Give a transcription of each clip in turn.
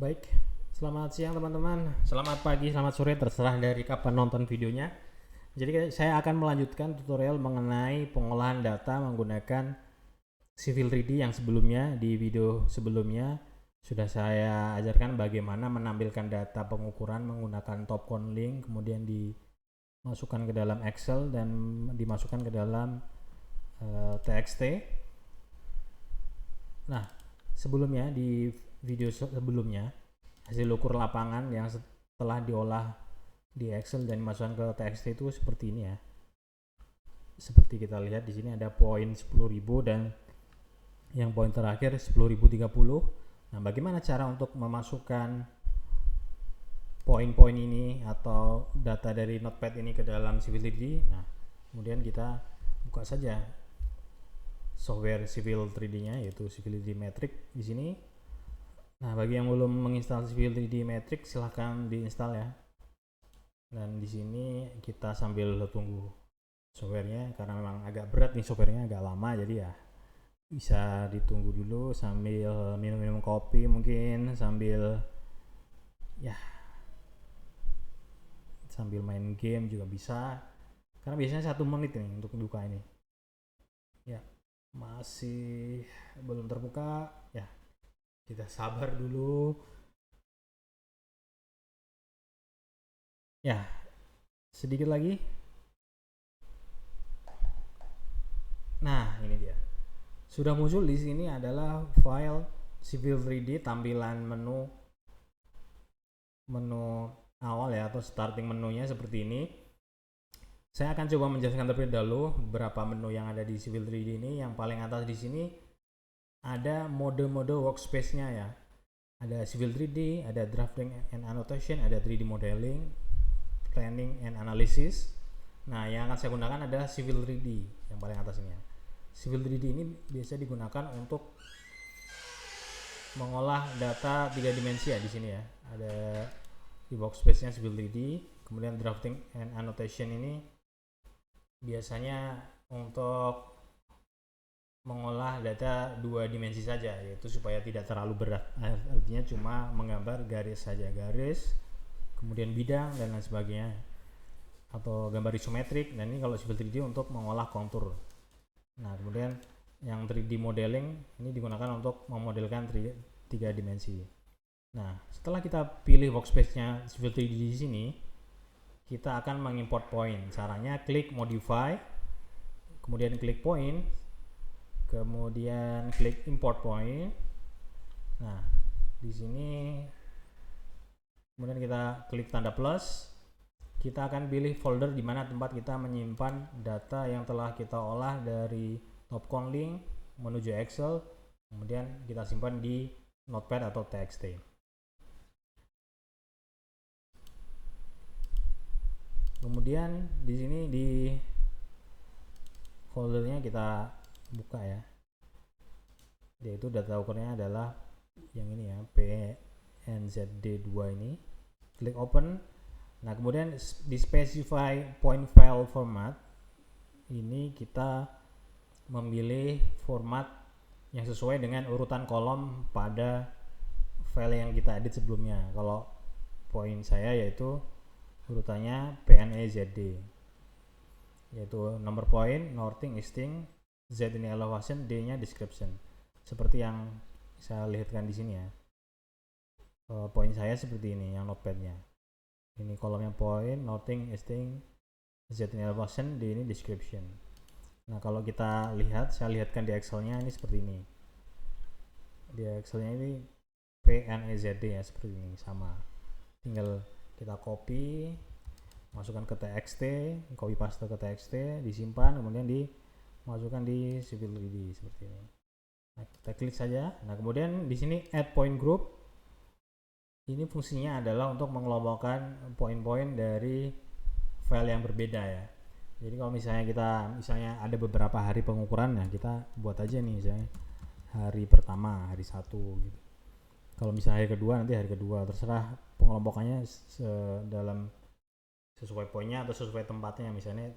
Baik, selamat siang teman-teman, selamat pagi, selamat sore, terserah dari kapan nonton videonya. Jadi saya akan melanjutkan tutorial mengenai pengolahan data menggunakan Civil 3D yang sebelumnya. Di video sebelumnya sudah saya ajarkan bagaimana menampilkan data pengukuran menggunakan top count link, kemudian dimasukkan ke dalam Excel dan dimasukkan ke dalam TXT. Nah, sebelumnya di video sebelumnya hasil ukur lapangan yang setelah diolah di Excel dan dimasukkan ke TXT itu seperti ini ya. Seperti kita lihat di sini ada poin 10.000 dan yang poin terakhir 10.030. Nah, bagaimana cara untuk memasukkan poin-poin ini atau data dari notepad ini ke dalam Civil 3D? Nah, kemudian kita buka saja software Civil 3D-nya yaitu Civil 3D Matrix di sini. Nah, bagi yang belum menginstal Civil 3D Matrix silahkan diinstal ya. Dan di sini kita sambil tunggu softwarenya karena memang agak berat nih softwarenya, agak lama, jadi ya bisa ditunggu dulu sambil minum-minum kopi, mungkin sambil main game juga bisa, karena biasanya 1 menit nih untuk buka ini. Ya, masih belum terbuka ya, kita sabar dulu ya, sedikit lagi. Nah, ini dia. Sudah muncul di sini adalah file Civil 3D, tampilan menu awal ya, atau starting menunya seperti ini. Saya akan coba menjelaskan terlebih dahulu beberapa menu yang ada di Civil 3D ini. Yang paling atas di sini ada mode-mode workspace-nya ya. Ada Civil 3D, ada drafting and annotation, ada 3D modeling, planning and analysis. Nah, yang akan saya gunakan adalah Civil 3D yang paling atas ini ya. Civil 3D ini biasa digunakan untuk mengolah data 3 dimensi ya di sini ya. Ada di workspace-nya Civil 3D, kemudian drafting and annotation ini biasanya untuk mengolah data 2 dimensi saja, yaitu supaya tidak terlalu berat. Artinya cuma menggambar garis saja, garis, kemudian bidang dan lain sebagainya, atau gambar isometrik. Dan ini kalau Civil 3D untuk mengolah kontur. Nah, kemudian yang 3D modeling ini digunakan untuk memodelkan 3 dimensi. Nah, setelah kita pilih workspace-nya Civil 3D di sini, kita akan mengimport point. Caranya klik modify, kemudian klik point, kemudian klik import point. Nah, di sini kemudian kita klik tanda plus. Kita akan pilih folder di mana tempat kita menyimpan data yang telah kita olah dari top count link menuju Excel, kemudian kita simpan di notepad atau TXT. Kemudian di sini di foldernya kita buka ya, yaitu data ukurnya adalah yang ini ya, PNZD2 ini. Klik open. Nah, kemudian di specify point file format ini kita memilih format yang sesuai dengan urutan kolom pada file yang kita edit sebelumnya. Kalau poin saya yaitu urutannya PNEZD, yaitu nomor poin, northing, easting, Z ini elevation, D nya description, seperti yang saya lihatkan di sini ya. Poin saya seperti ini yang notepadnya. Ini kolomnya poin, northing, easting, Z ini elevation, D ini description. Nah, kalau kita lihat, saya lihatkan di Excel-nya ini seperti ini. Di Excel-nya ini PNEZD ya, seperti ini, sama. Tinggal kita copy, masukkan ke TXT, copy paste ke TXT, disimpan, kemudian dimasukkan di Civil 3D seperti ini. Nah, kita klik saja. Nah, kemudian di sini add point group. Ini fungsinya adalah untuk mengelompokkan poin-poin dari file yang berbeda ya. Jadi kalau misalnya ada beberapa hari pengukuran, nah kita buat aja nih misalnya hari pertama, hari 1 gitu. Kalau misalnya hari kedua, nanti hari kedua, terserah pengelompokannya dalam sesuai poinnya atau sesuai tempatnya, misalnya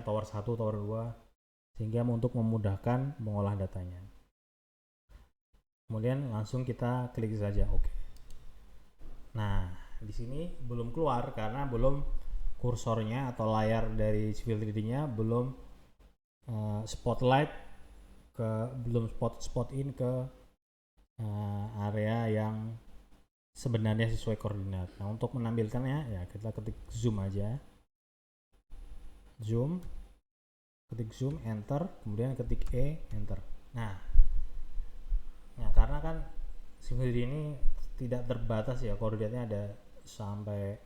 tower 1, tower 2, sehingga untuk memudahkan mengolah datanya. Kemudian langsung kita klik saja OK. Nah, di sini belum keluar karena belum kursornya atau layar dari Civil 3D-nya belum spotlight ke belum spot in ke area yang sebenarnya sesuai koordinat. Nah, untuk menampilkannya ya kita ketik zoom aja. Zoom, ketik zoom, enter, kemudian ketik E, enter. Nah, karena kan Civil 3D ini tidak terbatas ya, koordinatnya ada sampai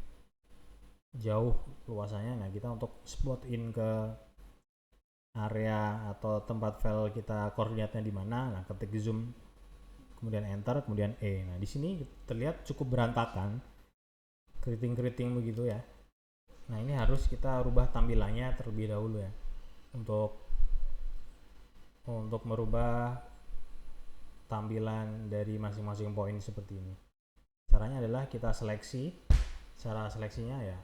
jauh luasannya. Nah, kita untuk spot in ke area atau tempat file kita koordinatnya di mana, nah ketik zoom kemudian enter kemudian E. Nah, di sini terlihat cukup berantakan, keriting-keriting begitu ya. Nah, ini harus kita rubah tampilannya terlebih dahulu ya, untuk merubah tampilan dari masing-masing poin seperti ini. Caranya adalah kita seleksi. Cara seleksinya ya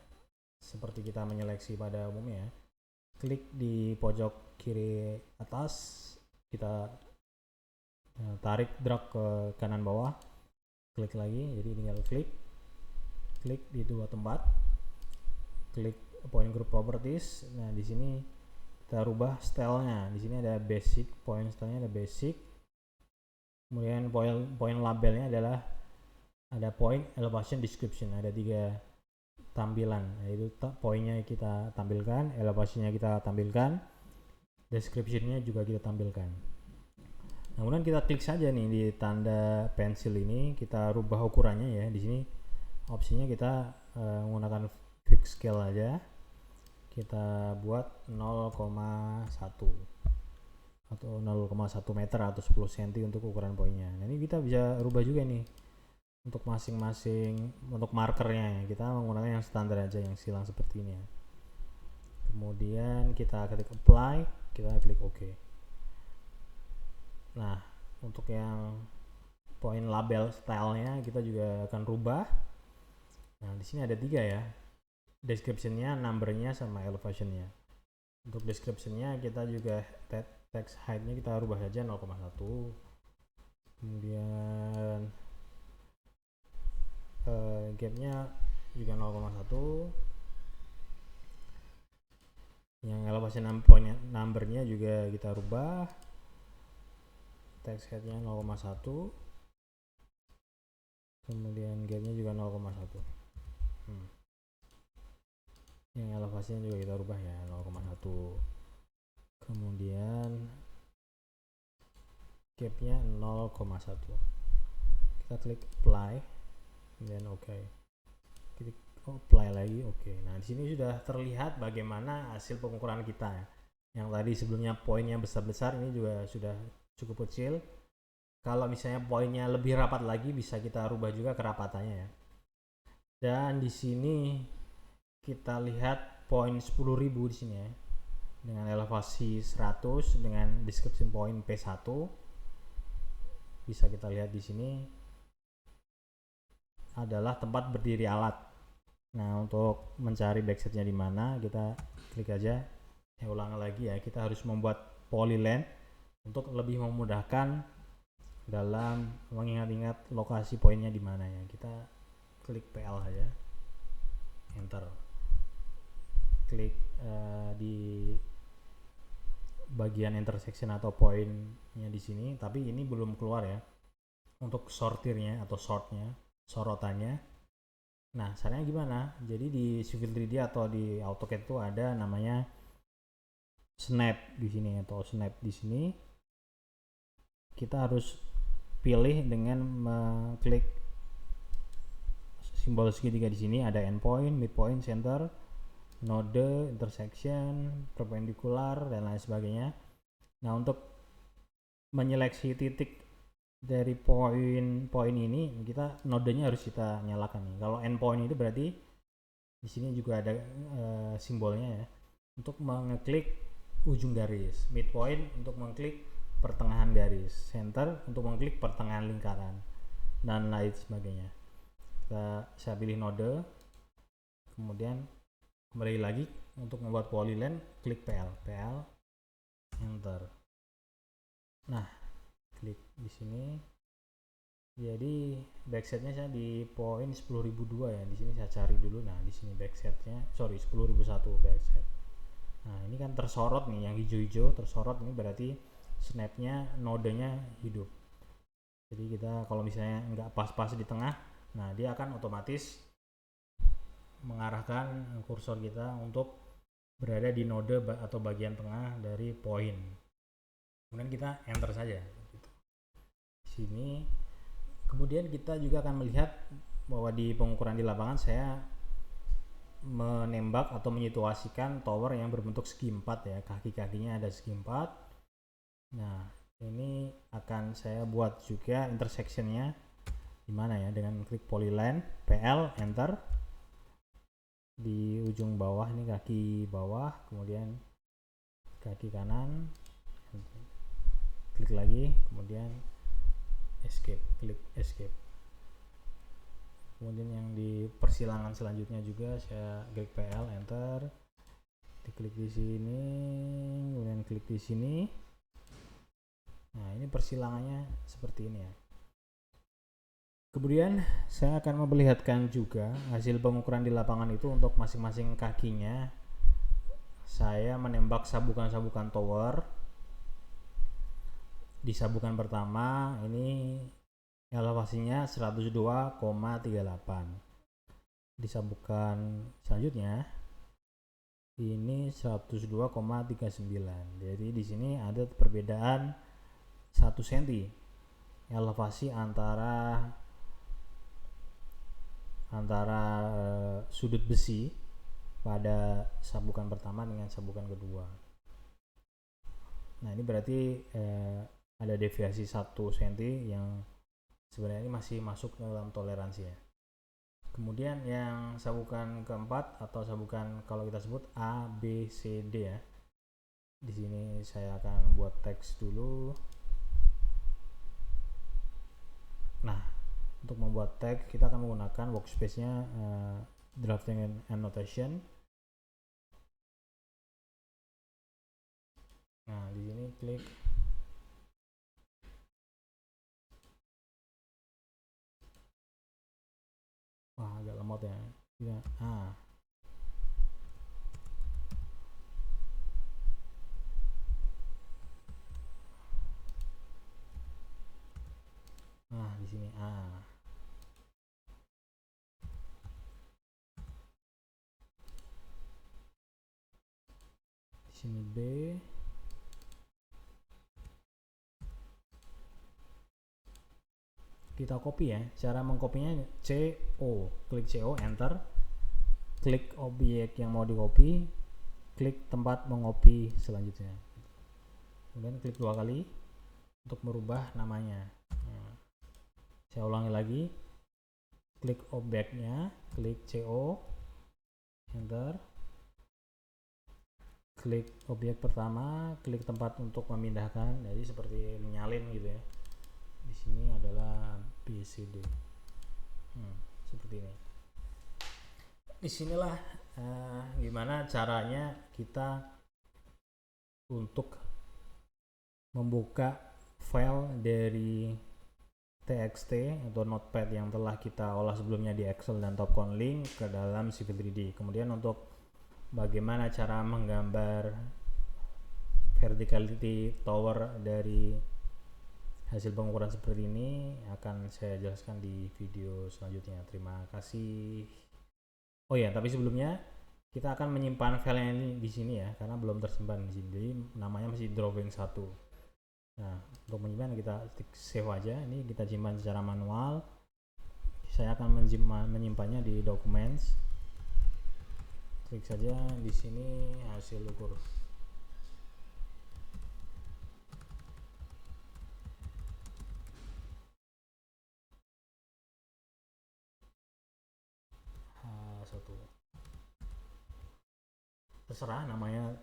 seperti kita menyeleksi pada umumnya ya. Klik di pojok kiri atas, kita tarik drag ke kanan bawah, klik lagi, jadi tinggal klik di dua tempat, klik point group properties. Nah, di sini kita rubah stylenya. Di sini ada basic, point stylenya ada basic, kemudian point labelnya adalah ada point, elevation, description. Ada 3 tampilan, yaitu poinnya kita tampilkan, elevationnya kita tampilkan, descriptionnya juga kita tampilkan. Nah, kemudian kita klik saja nih di tanda pensil ini, kita rubah ukurannya ya. Di sini opsinya kita menggunakan fixed scale aja. Kita buat 0,1 atau 0,1 meter atau 10 cm untuk ukuran poinnya. Nah, ini kita bisa rubah juga nih untuk masing-masing, untuk markernya ya. Kita menggunakan yang standar aja, yang silang seperti ini ya. Kemudian kita ketik apply, kita klik OK. Nah, untuk yang point label stylenya kita juga akan rubah. Nah, di sini ada 3 ya, descriptionnya, numbernya, sama elevationnya. Untuk descriptionnya kita juga text height-nya kita rubah saja 0,1. Kemudian gap-nya juga 0,1. Yang elevation numbernya juga kita rubah, text height-nya 0,1. kemudian gap-nya juga 0,1. Yang elevasinya juga kita rubah ya 0,1. kemudian gap-nya 0,1. kita klik apply dan OK, klik apply lagi OK. Nah, di sini sudah terlihat bagaimana hasil pengukuran kita ya. Yang tadi sebelumnya poinnya besar-besar, ini juga sudah cukup kecil. Kalau misalnya poinnya lebih rapat lagi, bisa kita rubah juga kerapatannya ya. Dan di sini kita lihat poin 10.000 di sini ya, dengan elevasi 100 dengan description point P1. Bisa kita lihat di sini adalah tempat berdiri alat. Nah, untuk mencari backsetnya di mana, kita klik aja. Ulang lagi ya, kita harus membuat polyline untuk lebih memudahkan dalam mengingat-ingat lokasi poinnya di mana ya. Kita klik PL aja, enter. Klik di bagian intersection atau poinnya di sini, tapi ini belum keluar ya untuk sortirnya atau sorotannya. Nah, caranya gimana? Jadi di Civil 3D atau di AutoCAD itu ada namanya snap di sini atau snap di sini. Kita harus pilih dengan mengklik simbol segitiga di sini. Ada endpoint, midpoint, center, node, intersection, perpendicular, dan lain sebagainya. Nah, untuk menyeleksi titik dari poin ini, kita nodenya harus kita nyalakan nih. Kalau endpoint itu berarti di sini juga ada simbolnya ya, untuk mengeklik ujung garis, midpoint untuk mengklik pertengahan garis, center untuk mengklik pertengahan lingkaran, dan lain sebagainya. Saya pilih node, kemudian kembali lagi untuk membuat polyline, klik PL, enter. Nah, klik di sini Jadi backsetnya saya di poin 10.002 ya. Di sini saya cari dulu. Nah, di sini backsetnya, sorry 10.001 backset. Nah, ini kan tersorot nih, yang hijau-hijau tersorot, ini berarti snapnya nodenya hidup. Jadi kita kalau misalnya nggak pas-pas di tengah, nah dia akan otomatis mengarahkan kursor kita untuk berada di node atau bagian tengah dari poin. Kemudian kita enter saja. Di sini kemudian kita juga akan melihat bahwa di pengukuran di lapangan saya menembak atau menyituasikan tower yang berbentuk segi 4 ya, kaki-kakinya ada segi 4. Nah, ini akan saya buat juga intersectionnya gimana ya, dengan klik polyline, PL, enter. Di ujung bawah ini kaki bawah, kemudian kaki kanan, klik lagi, kemudian escape, klik escape. Kemudian yang di persilangan selanjutnya juga saya klik PL, enter, diklik di sini, kemudian klik di sini. Nah, ini persilangannya seperti ini ya. Kemudian saya akan memperlihatkan juga hasil pengukuran di lapangan itu untuk masing-masing kakinya. Saya menembak sabukan-sabukan tower. Di sabukan pertama ini elevasinya 102,38. Di sabukan selanjutnya ini 102,39. Jadi di sini ada perbedaan 1 cm elevasi antara sudut besi pada sabukan pertama dengan sabukan kedua. Nah, ini berarti ada deviasi 1 cm yang sebenarnya ini masih masuk dalam toleransi ya. Kemudian yang sabukan keempat atau sabukan kalau kita sebut A, B, C, D ya. Di sini saya akan buat teks dulu. Nah, untuk membuat tag kita akan menggunakan workspace-nya drafting and annotation. Nah, di sini klik agak lemot ya. Nah, di sini di sini B. Kita copy ya. Cara mengkopinya CO, klik CO, enter, klik objek yang mau di copy, klik tempat mengopi selanjutnya, kemudian klik 2 kali untuk merubah namanya. Nah, saya ulangi lagi, klik objeknya, klik CO, enter, klik objek pertama, klik tempat untuk memindahkan, jadi seperti menyalin gitu ya. Di sini adalah BCD, seperti ini. Disinilah gimana caranya kita untuk membuka file dari txt atau notepad yang telah kita olah sebelumnya di Excel dan Topcon Link ke dalam Civil 3D. Kemudian untuk bagaimana cara menggambar verticality tower dari hasil pengukuran seperti ini akan saya jelaskan di video selanjutnya. Terima kasih. Oh ya, tapi sebelumnya kita akan menyimpan file ini di sini ya, karena belum tersimpan di sini. Jadi namanya masih drawing 1. Nah, untuk menyimpan kita save aja. Ini kita simpan secara manual. Saya akan menyimpannya di documents. Klik saja di sini hasil ukur. H1. Terserah namanya,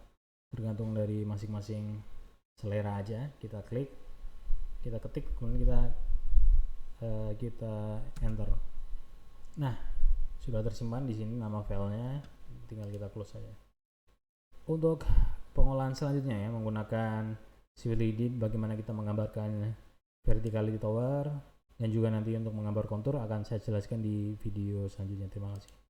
tergantung dari masing-masing selera aja. Kita klik, kita ketik, kemudian kita enter. Nah, sudah tersimpan di sini nama filenya, tinggal kita close saja. Untuk pengolahan selanjutnya ya, menggunakan Civil 3D, bagaimana kita menggambarkan verticality tower. dan juga nanti untuk menggambar kontur akan saya jelaskan di video selanjutnya. Terima kasih.